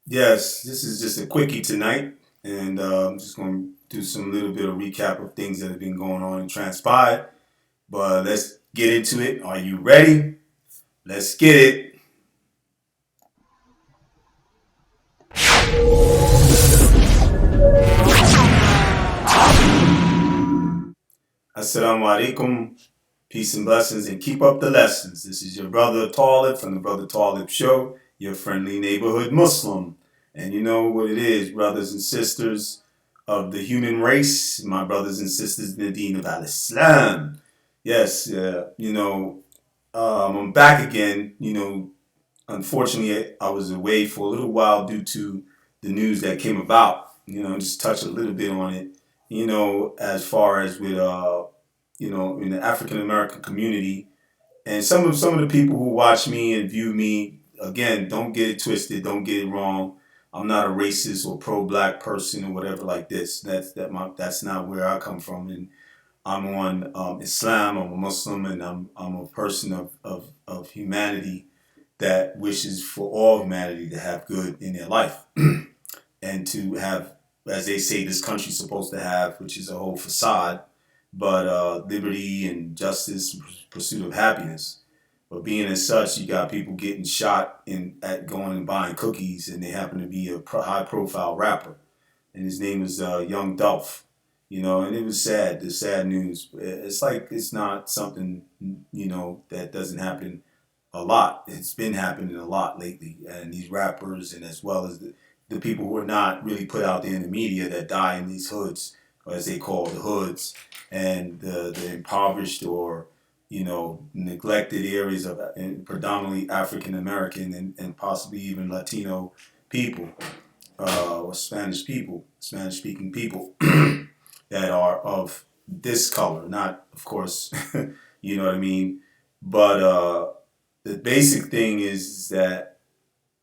Yes, this is just a quickie tonight, and I'm just going to do some little bit of recap of things that have been going on and transpired. But let's get into it. Are you ready? Let's get it. Assalamu alaikum. Peace and blessings, and keep up the lessons. This is your brother Taalib from the Brother Taalib Show, your friendly neighborhood Muslim. And you know what it is, brothers and sisters of the human race, my brothers and sisters in the Deen of Al Islam. Yes, I'm back again. Unfortunately, I was away for a little while due to the news that came about. Just touch a little bit on it. As far as with in the African American community, and some of the people who watch me and view me, again, don't get it twisted, don't get it wrong. I'm not a racist or pro-black person or whatever like this. That's not where I come from, and I'm on Islam. I'm a Muslim, and I'm a person of humanity that wishes for all humanity to have good in their life and to have, as they say, this country's supposed to have, which is a whole facade, but liberty and justice, pursuit of happiness. But being as such, you got people getting shot in at going and buying cookies, and they happen to be a high-profile rapper, and his name is Young Dolph. And it was sad. The sad news. It's like it's not something that doesn't happen a lot. It's been happening a lot lately, and these rappers, and as well as the people who are not really put out there in the media that die in these hoods, or as they call the hoods, and the impoverished or neglected areas of predominantly African American and possibly even Latino people or Spanish speaking people that are of this color, not of course, you know what I mean. But the basic thing is that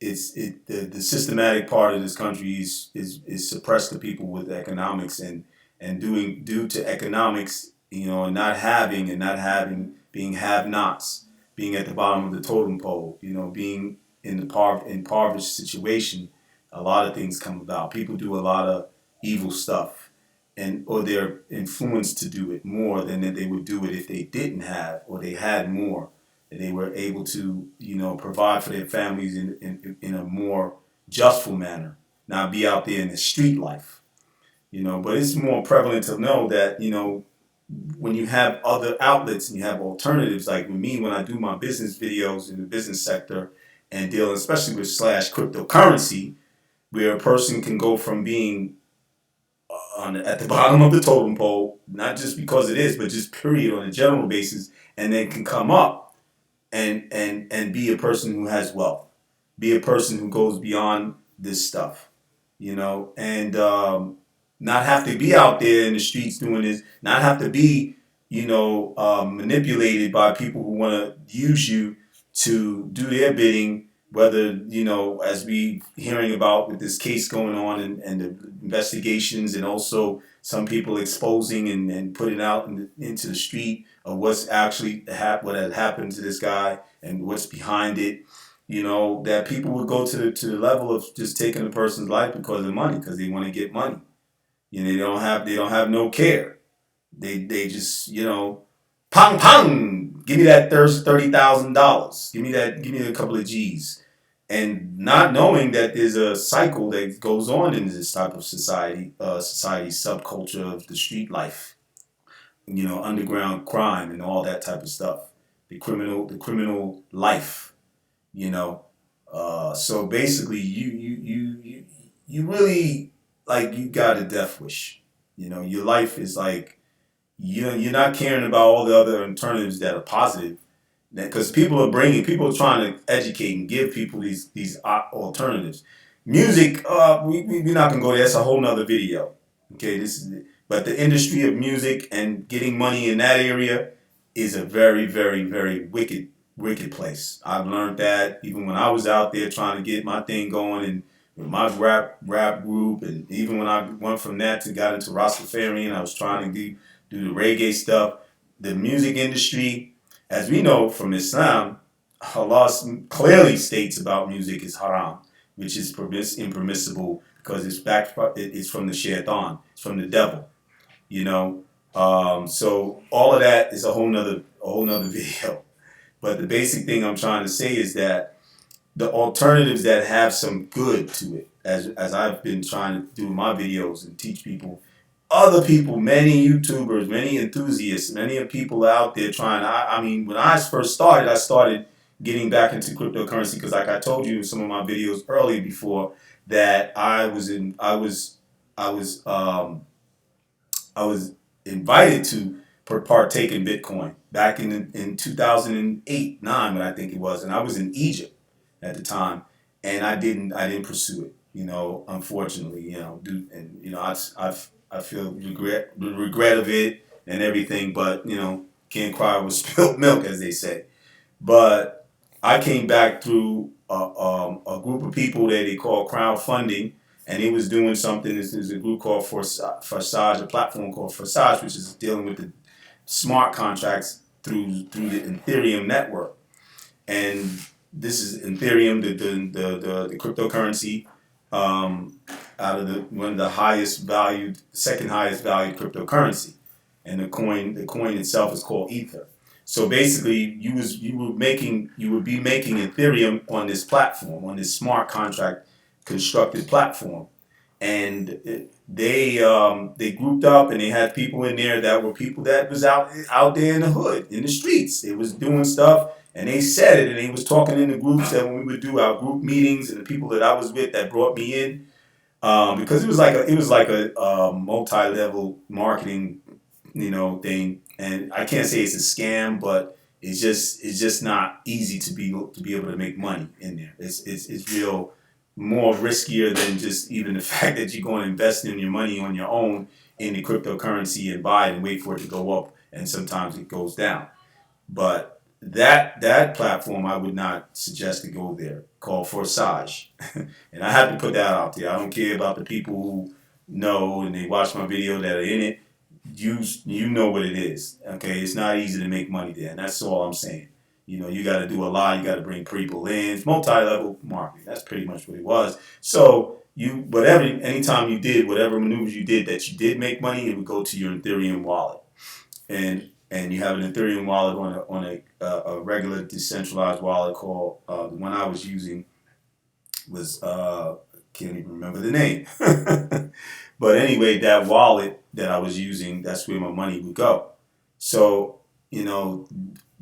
the systematic part of this country is suppress the people with economics and doing due to economics, and not having being have-nots, being at the bottom of the totem pole, being in the impoverished situation. A lot of things come about. People do a lot of evil stuff, and or they're influenced to do it more than that they would do it if they didn't have or they had more and they were able to provide for their families in a more justful manner, not be out there in the street life. But it's more prevalent to know that when you have other outlets and you have alternatives, like with me when I do my business videos in the business sector and deal especially with slash cryptocurrency, where a person can go from being at the bottom of the totem pole, not just because it is, but just period on a general basis, and then can come up and be a person who has wealth, be a person who goes beyond this stuff, and not have to be out there in the streets doing this, not have to be, manipulated by people who want to use you to do their bidding. Whether as we hearing about with this case going on and the investigations, and also some people exposing and putting out into the street of what's actually what had happened to this guy and what's behind it. That people would go to the level of just taking a person's life because of money, because they want to get money. They don't have no care. They just pong pong. Give me that $30,000. Give me a couple of G's, and not knowing that there's a cycle that goes on in this type of society subculture of the street life. Underground crime and all that type of stuff. The criminal life. So basically, you really like you got a death wish. Your life is like you're not caring about all the other alternatives that are positive. Because people are trying to educate and give people these alternatives. Music, we're not gonna go there. That's a whole nother video. Okay, but the industry of music and getting money in that area is a very, very, very wicked place. I've learned that even when I was out there trying to get my thing going and with my rap group, and even when I went from that to got into Rastafarian, I was trying to do the reggae stuff. The music industry, as we know from Islam, Allah clearly states about music is haram. which is impermissible because it's from the shaitan, it's from the devil, you know. So all of that is a whole nother video. But the basic thing I'm trying to say is that the alternatives that have some good to it, as I've been trying to do in my videos and teach people, other people, many YouTubers, many enthusiasts, many people out there trying. I mean, when I first started, I started getting back into cryptocurrency because, like I told you in some of my videos earlier before, that I was I was invited to partake in Bitcoin back in 2008, 9, when I think it was, and I was in Egypt at the time, and I didn't pursue it. Unfortunately, and I feel regret of it and everything, but can't cry over spilled milk, as they say. But I came back through a group of people that they call crowdfunding, and it was doing something. There's a group called Forsage, a platform called Forsage, which is dealing with the smart contracts through the Ethereum network. And this is Ethereum, the cryptocurrency, out of one of the highest valued, second highest valued cryptocurrency, and the coin itself is called Ether. So basically, you would be making Ethereum on this platform, on this smart contract constructed platform, and they grouped up and they had people in there that were people that was out there in the hood, in the streets. They was doing stuff, and they said it, and they was talking in the groups that when we would do our group meetings, and the people that I was with that brought me in, because it was like a multi-level marketing thing, and I can't say it's a scam, but it's just not easy to be able to make money in there. It's real more riskier than just even the fact that you're going to invest in your money on your own in the cryptocurrency and buy it and wait for it to go up, and sometimes it goes down. But that platform, I would not suggest to go there. Called Forsage, and I have to put that out there. I don't care about the people who know and they watch my video that are in it. You know what it is. Okay, it's not easy to make money there, and that's all I'm saying. You got to do a lot. You got to bring people in. It's multi-level marketing. That's pretty much what it was. So anytime you did whatever maneuvers you did that you did make money, it would go to your Ethereum wallet, and you have an Ethereum wallet on a regular decentralized wallet called the one I was using was can't even remember the name. But anyway, that wallet that I was using, that's where my money would go. So,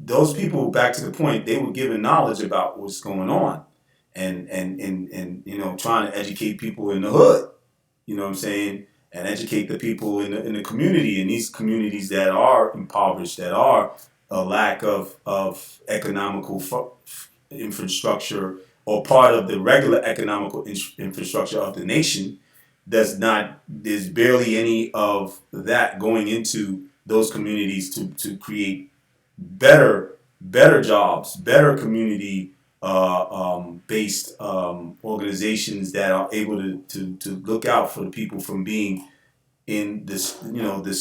those people, back to the point, they were given knowledge about what's going on, and trying to educate people in the hood, you know what I'm saying, and educate the people in the community, in these communities that are impoverished, that are a lack of economical infrastructure, or part of the regular economical infrastructure of the nation. There's barely any of that going into those communities to create better jobs, better community based organizations that are able to look out for the people from being in this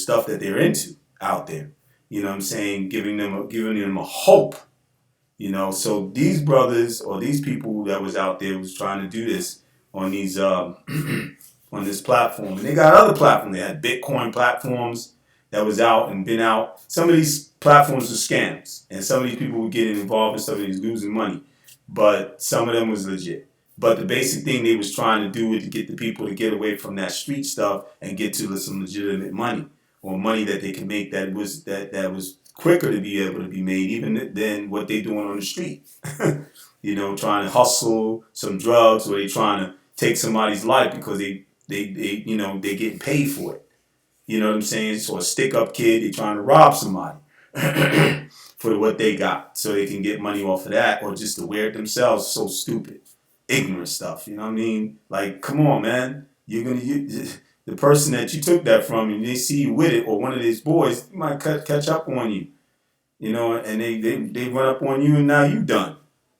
stuff that they're into out there. You know what I'm saying? Giving them a hope. So these brothers or these people that was out there was trying to do this on these on this platform, and they got other platforms. They had Bitcoin platforms that was out and been out. Some of these platforms were scams, and some of these people were getting involved in some of these losing money, but some of them was legit. But the basic thing they was trying to do was to get the people to get away from that street stuff and get to some legitimate money, or money that they can make that was quicker to be able to be made even than what they doing on the street. Trying to hustle some drugs, or they trying to take somebody's life because they getting paid for it. You know what I'm saying? So a stick up kid, they trying to rob somebody for what they got, so they can get money off of that, or just to wear it themselves. So stupid, ignorant stuff. You know what I mean? Like, come on, man. The person that you took that from, and they see you with it, or one of these boys, he might catch up on you. And they run up on you, and now you done.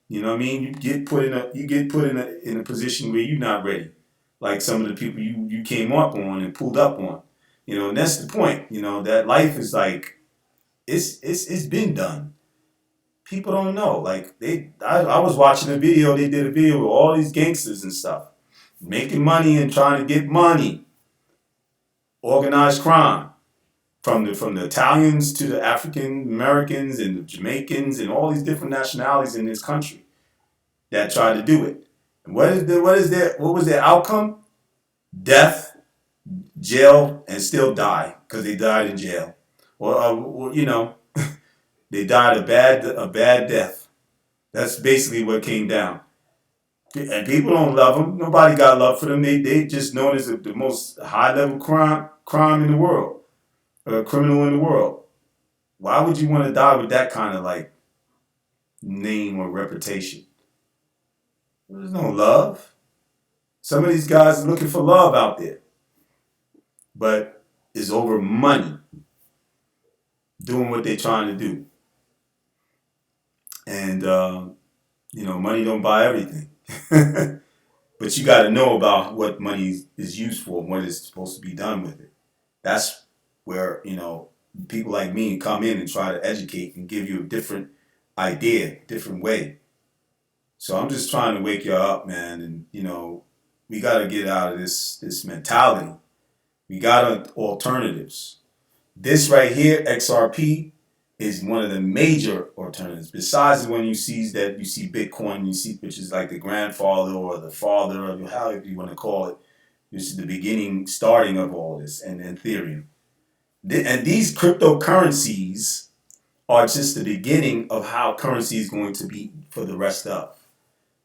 You know what I mean? You get put in a position where you're not ready, like some of the people you came up on and pulled up on. And that's the point. That life is like it's been done. people don't know. Like I was watching a video. They did a video with all these gangsters and stuff, making money and trying to get money, organized crime from the Italians to the African Americans and the Jamaicans and all these different nationalities in this country that tried to do it. And what was their outcome? Death, jail, and still die because they died in jail, or they died a bad death. That's basically what came down. And people don't love them. Nobody got love for them. They just known as the most high level crime in the world, criminal in the world. Why would you want to die with that kind of like name or reputation? There's no love. Some of these guys are looking for love out there, but it's over money, doing what they're trying to do, and money don't buy everything. But you got to know about what money is used for and what is supposed to be done with it. That's where, people like me come in and try to educate and give you a different idea, different way. So I'm just trying to wake you up, man. And, we got to get out of this mentality. We got alternatives. This right here, XRP, is one of the major alternatives. Besides when you see Bitcoin, which is like the grandfather or the father of however you want to call it, which is the beginning, starting of all this, and Ethereum. And these cryptocurrencies are just the beginning of how currency is going to be for the rest of.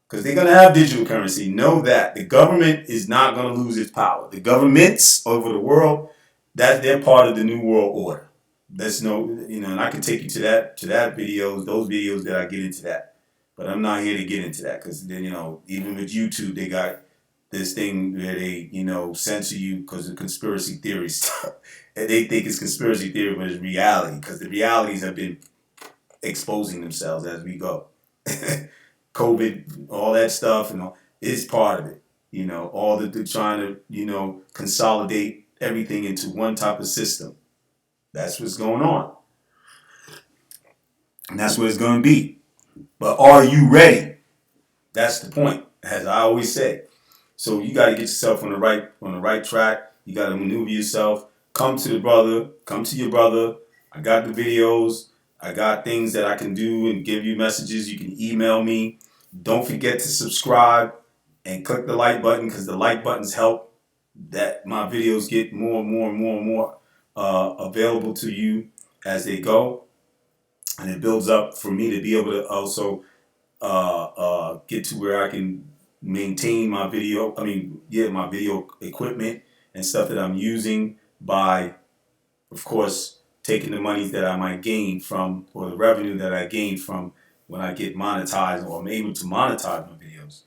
Because they're going to have digital currency. Know that the government is not going to lose its power. The governments over the world, that they're part of the new world order. That's and I can take you to that those videos that I get into that. But I'm not here to get into that because then, even with YouTube, they got this thing where they, censor you because of conspiracy theory stuff. And they think it's conspiracy theory, but it's reality because the realities have been exposing themselves as we go. COVID, all that stuff, is part of it. All that they're trying to, consolidate everything into one type of system. That's what's going on. And that's what it's going to be. But are you ready? That's the point, as I always say. So you got to get yourself on the right track. You got to maneuver yourself. Come to your brother. I got the videos. I got things that I can do and give you messages. You can email me. Don't forget to subscribe and click the like button because the like buttons help that my videos get more and more and more and more available to you as they go, and it builds up for me to be able to also get to where I can maintain my my video equipment and stuff that I'm using by, of course, taking the money that I might gain from, or the revenue that I gain from when I get monetized or I'm able to monetize my videos,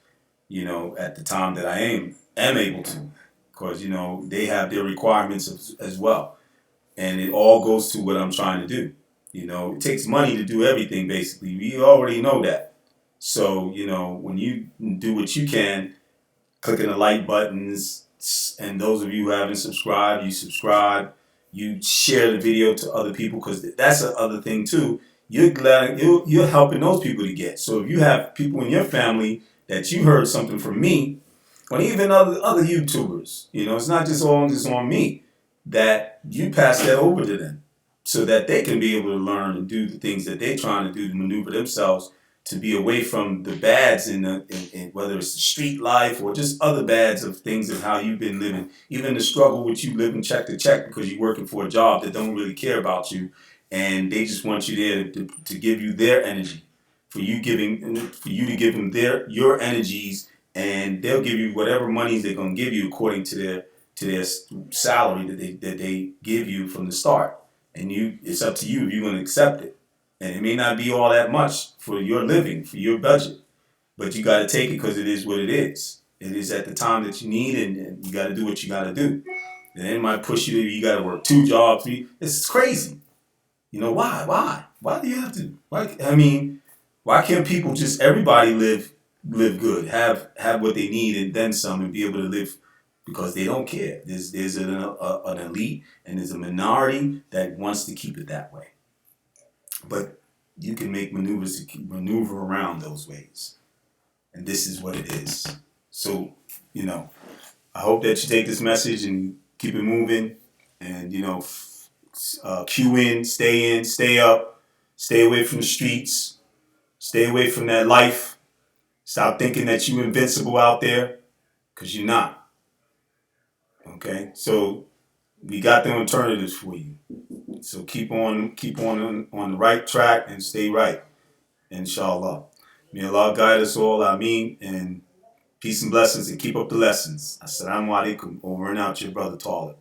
at the time that I am able to, because, they have their requirements as well. And it all goes to what I'm trying to do. It takes money to do everything, basically. We already know that. So, when you do what you can, clicking the like buttons, and those of you who haven't subscribed, you subscribe, you share the video to other people, because that's the other thing too. You're helping those people to get. So if you have people in your family that you heard something from me, or even other YouTubers, it's not just on me, that you pass that over to them so that they can be able to learn and do the things that they're trying to do to maneuver themselves to be away from the bads in whether it's the street life or just other bads of things of how you've been living, even the struggle with you living check to check because you're working for a job that don't really care about you, and they just want you there to give you their energy, for you to give them your energies, and they'll give you whatever monies they're gonna give you according to their salary that they give you from the start, and it's up to you if you're gonna accept it. And it may not be all that much for your living, for your budget, but you got to take it because it is what it is. It is at the time that you need, and you got to do what you got to do. And it might push you got to work 2 jobs, 3. It's crazy. Why? Why do you have to? Why can't people just everybody live good, have what they need and then some, and be able to live? Because they don't care. There's an elite and there's a minority that wants to keep it that way. But you can make maneuvers to maneuver around those ways. And this is what it is. So, I hope that you take this message and keep it moving. And, cue in, stay up, stay away from the streets, stay away from that life. Stop thinking that you're invincible out there, because you're not. Okay? So, we got the alternatives for you. So keep on the right track and stay right, inshallah. May Allah guide us all, Ameen, and peace and blessings, and keep up the lessons. Assalamu alaikum. Over and out, your brother Taalib.